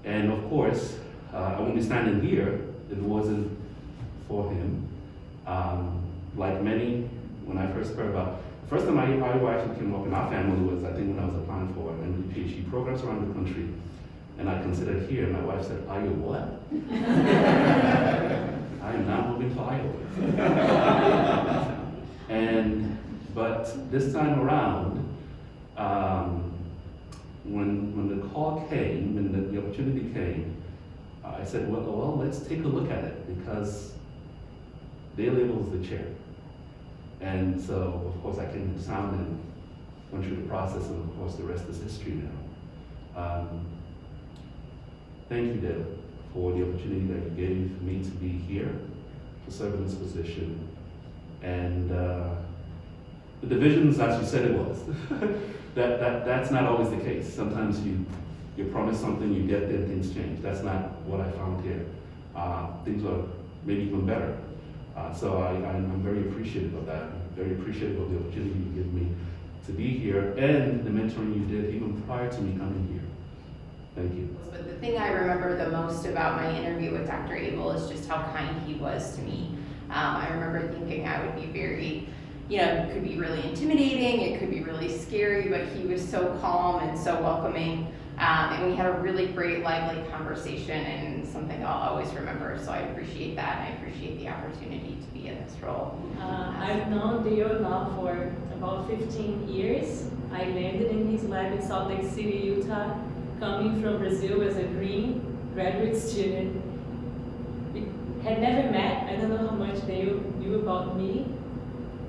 And of course, I wouldn't be standing here if it wasn't for him. Like many, when I first heard about, the first time IO actually came up in our family was, I think, when I was applying for MD PhD programs around the country. And I considered here, and my wife said, "Are you what?" I am not moving to Iowa. But this time around, when the call came, when the opportunity came, I said, well, let's take a look at it, because their label is the chair. And so, of course, I came to sound and went through the process, and of course, the rest is history now. Thank you, Deb, for the opportunity that you gave me to be here, to serve in this position. And the divisions, as you said it was, that's not always the case. Sometimes you promise something, you get there, things change. That's not what I found here. Things are maybe even better. So I'm very appreciative of that. I'm very appreciative of the opportunity you give me to be here, and the mentoring you did even prior to me coming here. Thank you. But the thing I remember the most about my interview with Dr. Abel is just how kind he was to me. I remember thinking I would be very, it could be really intimidating, it could be really scary, but he was so calm and so welcoming. And we had a really great, lively conversation, and something I'll always remember. So I appreciate that, and I appreciate the opportunity to be in this role. I've known Dale now for about 15 years. I landed in his lab in Salt Lake City, Utah, coming from Brazil as a green graduate student. We had never met. I don't know how much Dale knew about me,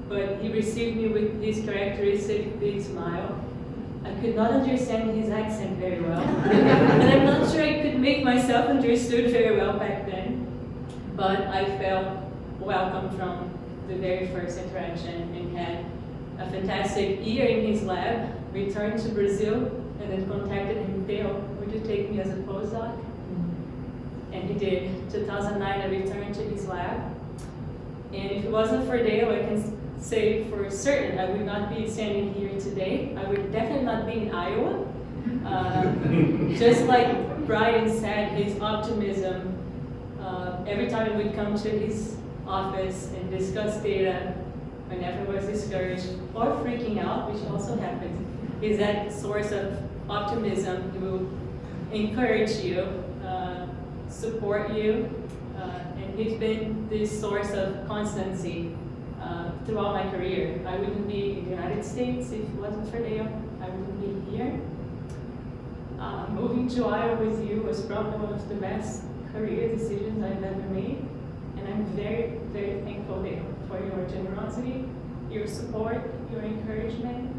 but he received me with his characteristic big smile. I could not understand his accent very well, and I'm not sure I could make myself understood very well back then, but I felt welcome from the very first interaction and had a fantastic year in his lab, returned to Brazil, and then contacted him, "Dale, would you take me as a postdoc?" And he did. 2009, I returned to his lab, and if it wasn't for Dale, I can say for certain I would not be standing here today. I would definitely not be in Iowa. Just like Brian said, his optimism, every time we would come to his office and discuss data, whenever I was discouraged or freaking out, which also happens, is that source of optimism. He will encourage you, support you, and he's been this source of constancy throughout my career. I wouldn't be in the United States if it wasn't for Dale. I wouldn't be here. Moving to Iowa with you was probably one of the best career decisions I've ever made. And I'm very, very thankful, Dale, for your generosity, your support, your encouragement.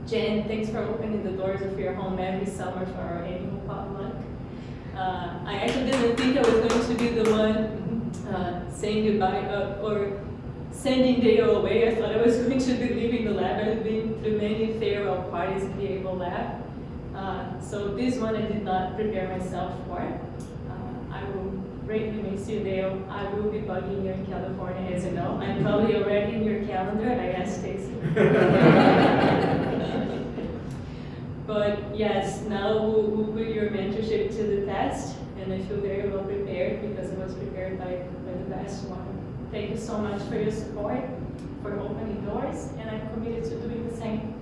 Jen, thanks for opening the doors of your home every summer for our annual potluck. I actually didn't think I was going to be the one saying goodbye or sending Dale away. I thought I was going to be leaving the lab. I've been through many farewell parties in the Abel lab. So this one I did not prepare myself for. I will greatly miss you, Dale. I will be bugging you in California, as you know. I'm probably already in your calendar. I asked Stacy. But yes, now we'll put your mentorship to the test, and I feel very well prepared because I was prepared by the best one. Thank you so much for your support, for opening doors, and I'm committed to doing the same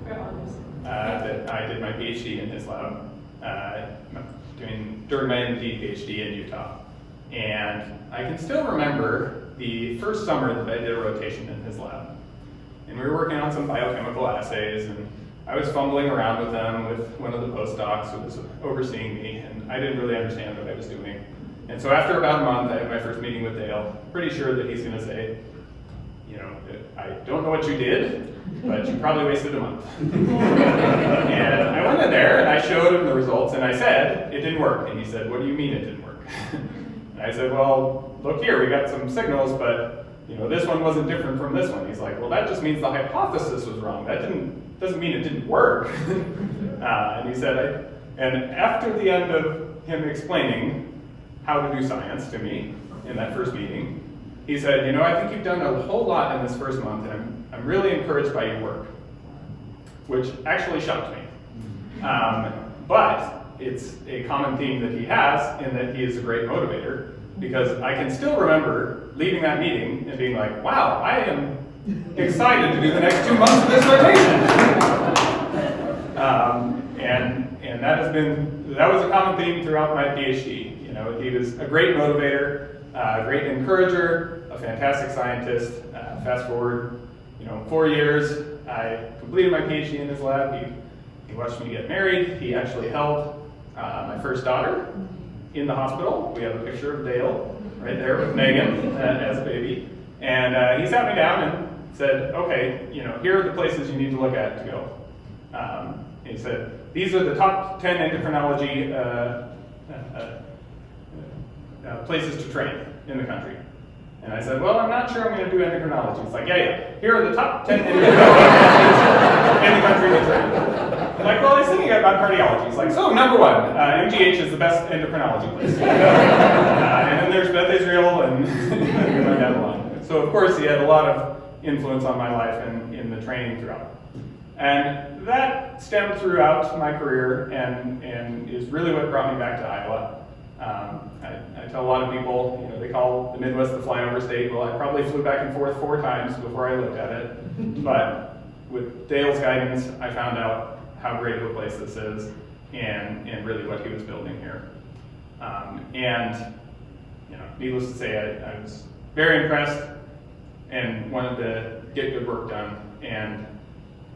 for others. I did my PhD in his lab, during my MD PhD in Utah. And I can still remember the first summer that I did a rotation in his lab. And we were working on some biochemical assays, and I was fumbling around with them with one of the postdocs who was overseeing me, and I didn't really understand what I was doing. And so after about a month, I had my first meeting with Dale, pretty sure that he's gonna say, I don't know what you did, but you probably wasted a month. And I went in there and I showed him the results and I said, it didn't work. And he said, what do you mean it didn't work? And I said, well, look here, we got some signals, but this one wasn't different from this one. He's like, well, that just means the hypothesis was wrong. That doesn't mean it didn't work. And he said, and after the end of him explaining how to do science to me in that first meeting, he said, I think you've done a whole lot in this first month, and I'm really encouraged by your work, which actually shocked me. But it's a common theme that he has in that he is a great motivator, because I can still remember leaving that meeting and being like, wow, I am excited to do the next 2 months of this rotation. And that was a common theme throughout my PhD. You know, he was a great motivator, a great encourager, a fantastic scientist. Fast forward, 4 years, I completed my PhD in his lab. He watched me get married. He actually held my first daughter in the hospital. We have a picture of Dale right there with Megan as a baby. And he sat me down and said, okay, here are the places you need to look at to go. He said, these are the top 10 endocrinology places to train in the country. And I said, well, I'm not sure I'm going to do endocrinology. He's like, yeah, here are the top 10 endocrinology in the country to train. I'm like, well, I was thinking about cardiology. He's like, so number 1, MGH is the best endocrinology place. And then there's Beth Israel, and we went down the line. So of course he had a lot of influence on my life and in the training throughout. And that stemmed throughout my career and is really what brought me back to Iowa. I tell a lot of people, they call the Midwest the flyover state. Well, I probably flew back and forth 4 times before I looked at it. But with Dale's guidance, I found out how great of a place this is and really what he was building here. Needless to say, I was very impressed and wanted to get good work done. And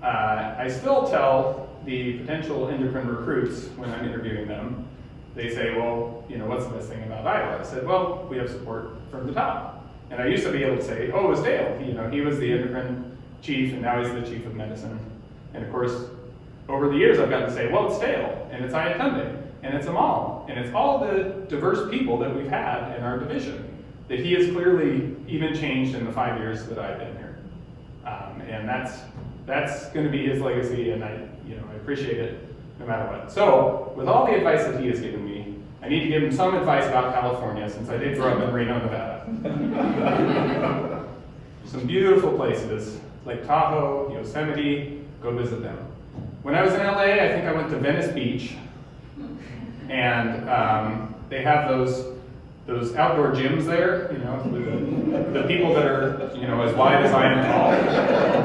I still tell the potential endocrine recruits when I'm interviewing them, they say, well, what's the best thing about Iowa? I said, well, we have support from the top. And I used to be able to say, oh, it was Dale. He was the endocrine chief, and now he's the chief of medicine. And of course, over the years, I've gotten to say, well, it's Dale, and it's Ayatunde, and it's Amal, and it's all the diverse people that we've had in our division that he has clearly even changed in the 5 years that I've been here. And that's going to be his legacy, and I appreciate it no matter what. So, with all the advice that he has given me, I need to give him some advice about California, since I did grow up in Reno, Nevada. Some beautiful places, Lake Tahoe, Yosemite, go visit them. When I was in LA, I think I went to Venice Beach, and they have those outdoor gyms there, with the people that are, as wide as I am tall.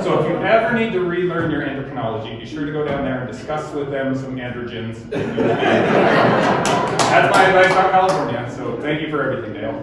So if you ever need to relearn your endocrinology, be sure to go down there and discuss with them some androgens. That's my advice about California, so thank you for everything, Dale.